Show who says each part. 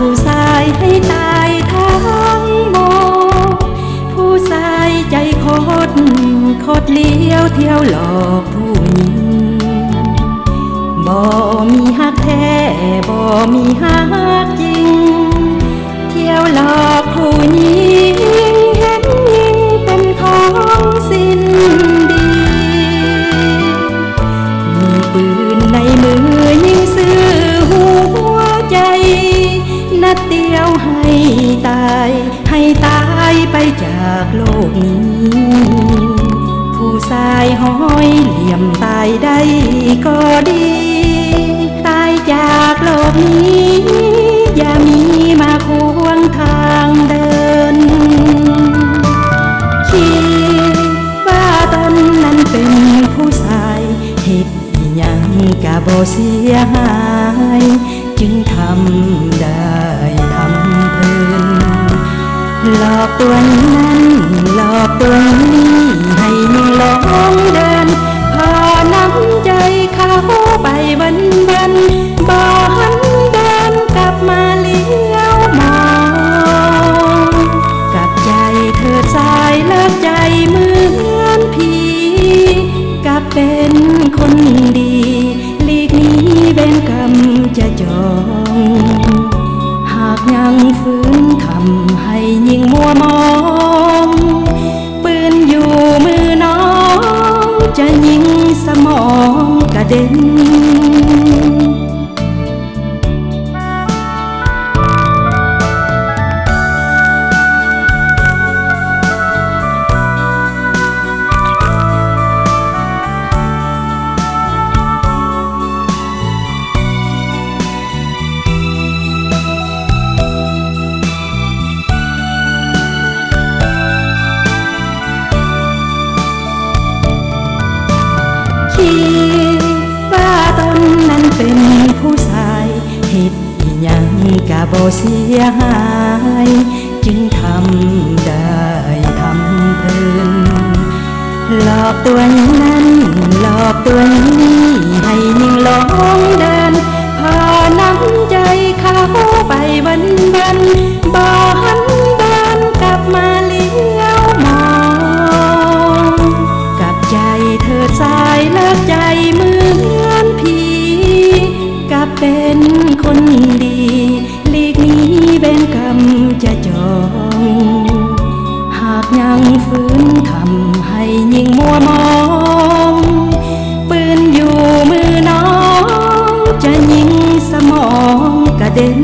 Speaker 1: ผู้ชายให้ตายทั้งโมผู้ชายใจคดเลี้ยวเที่ยวหลอกผู้หญิงบ่มีฮักแท้บ่มีฮักจริงเที่ยวหลอกผู้หญิงเห็นยิ่งเป็นของสิ้นดีมีปืนในมือยิงซื้อหัวใจนัดเดียวให้ตายไปจากโลกนี้ผู้ชายห้อยเหลี่ยมตายได้ก็ดีตายจากโลกนี้อย่ามีมาขวางทางเดินคิดว่าตนนั้นเป็นผู้ชายเหตุยังกะบ่เสียหายจึงทำได้ทำเพลินหลอกตัวนั้นหลอกตัวนี้ให้ยิ่งหลงเดินพอน้ำใจเขาไปวันบ่หันเดินกลับมาเลี้ยวมองกับใจเธอสายเลิกใจเหมือนผีกับเป็นคนดีหลีกนี้เบนกรรมจะจองหากยังฝืนทำให้ยิ่งมัวมองปืนอยู่มือน้องจะยิงสมองกระเด็นคิดว่าตนนั้นเป็นผู้ชายเหตุยังกะบ่เสียหายจึงทำได้ทำเพลินหลอกตัวนั้นหลอกตัวนี้ให้ยิ่งหลงเดินพอน้ำใจเขาไปวันบ่หันเดินกลับมาเลี้ยวมองกับใจเธอสายเลิกใจเหมือนผีกับเป็นคนดีหลีกนี้เบนกรรมจะจองหากยังฝืนทำให้ยิ่งมัวมองปืนอยู่มือน้องจะยิงสมองกระเด็น